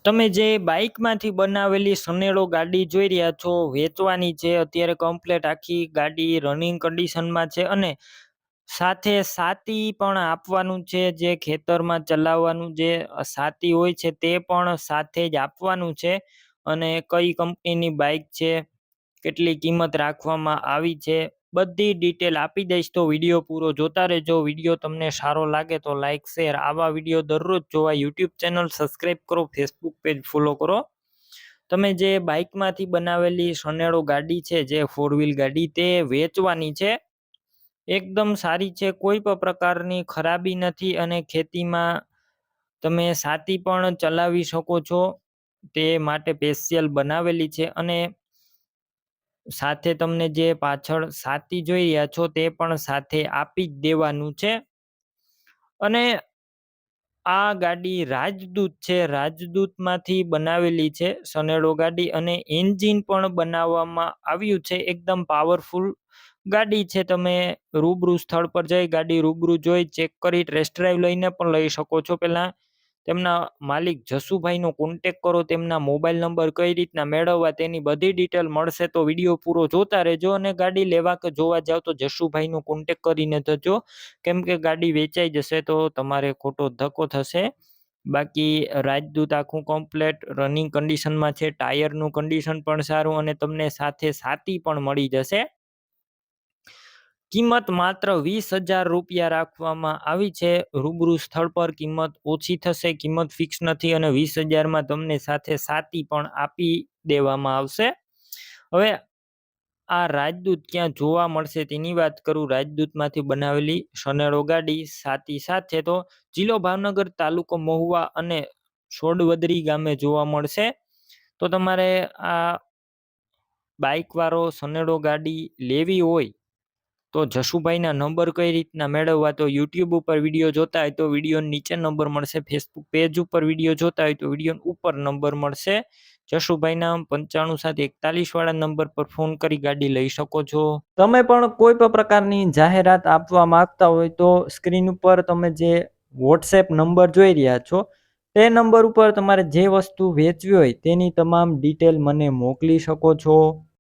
તમે જે બાઇકમાંથી બનાવેલી સનેડો ગાડી જોઈ રહ્યા છો, વેચવાની છે. અત્યારે કમ્પ્લેટ આખી ગાડી રનિંગ કન્ડિશનમાં છે અને સાથે સાતી પણ આપવાનું છે. જે ખેતરમાં ચલાવવાનું જે સાતી હોય છે તે પણ સાથે જ આપવાનું છે. અને કઈ કંપનીની બાઇક છે, કેટલી કિંમત રાખવામાં આવી છે, બધી ડિટેલ આપી દઈશ. તો વિડીયો પૂરો જોતા રહેજો. વિડીયો તમને સારો લાગે તો લાઇક શેર. આવા વિડીયો દરરોજ જોવા યુટ્યુબ ચેનલ સબસ્ક્રાઈબ કરો, ફેસબુક પેજ ફોલો કરો. તમે જે બાઇકમાંથી બનાવેલી સનેડો ગાડી છે, જે 4 વ્હીલ ગાડી, તે વેચવાની છે. એકદમ સારી છે, કોઈ પણ પ્રકારની ખરાબી નથી અને ખેતીમાં તમે સાતી પણ ચલાવી શકો છો. તે માટે સ્પેશિયલ બનાવેલી છે. અને સાથે તમને જે પાછળ સાતી જોઈ રહ્યા છો તે પણ સાથે આપી જ દેવાનું છે. અને આ ગાડી રાજદૂત છે, રાજદૂતમાંથી બનાવેલી છે સનેડો ગાડી. અને એન્જિન પણ બનાવવામાં આવ્યું છે, એકદમ પાવરફુલ ગાડી છે. તમે રૂબરૂ સ્થળ પર જઈ ગાડી રૂબરૂ જોઈ ચેક કરી ટેસ્ટ ડ્રાઈવ લઈને પણ લઈ શકો છો. પહેલા તેમના માલિક જસુભાઈનો કોન્ટેક કરો, તેમના મોબાઈલ નંબર કઈ રીતના મેળવવા તેની બધી ડિટેલ મળશે. તો વિડીયો પૂરો જોતા રહેજો. અને ગાડી લેવા કે જોવા જાવ તો જસુભાઈનો કોન્ટેક કરીને જજો, કેમ કે ગાડી વેચાઈ જશે તો તમારે ખોટો ધક્કો થશે. બાકી રાજદૂત આખું કમ્પ્લેટ રનિંગ કન્ડિશનમાં છે, ટાયરનું કન્ડિશન પણ સારું અને તમને સાથે સાતી પણ મળી જશે. કિંમત માત્ર 20,000 રૂપિયા રાખવામાં આવી છે. રૂબરૂ સ્થળ પર કિંમત ઓછી થશે, કિંમત ફિક્સ નથી. અને 20,000માં તમને સાથે સાતી પણ આપી દેવામાં આવશે. હવે આ રાજદૂત ક્યાં જોવા મળશે તેની વાત કરું. રાજદૂતમાંથી બનાવેલી સનેડો ગાડી સાતી સાથે તો જિલ્લો ભાવનગર, તાલુકો મહુવા અને સોડવદરી ગામે જોવા મળશે. તો તમારે આ બાઇક વાળો સનેડો ગાડી લેવી હોય તો જસુભાઈના નંબર કઈ રીતના મેળવવા, તો યુટ્યુબ ઉપર વિડીયો જોતા હોય તો વિડીયો નીચે નંબર મળશે, ફેસબુક પેજ ઉપર વિડીયો જોતા હોય તો વિડીયો ઉપર નંબર મળશે. જસુભાઈના 95 741 વાળા નંબર પર ફોન કરી ગાડી લઈ શકો છો. તમે પણ કોઈ પણ પ્રકારની જાહેરાત આપવા માંગતા હોય તો સ્ક્રીન ઉપર તમે જે વોટ્સએપ નંબર જોઈ રહ્યા છો તે નંબર ઉપર તમારે જે વસ્તુ વેચવી હોય તેની તમામ ડિટેલ મને મોકલી શકો છો.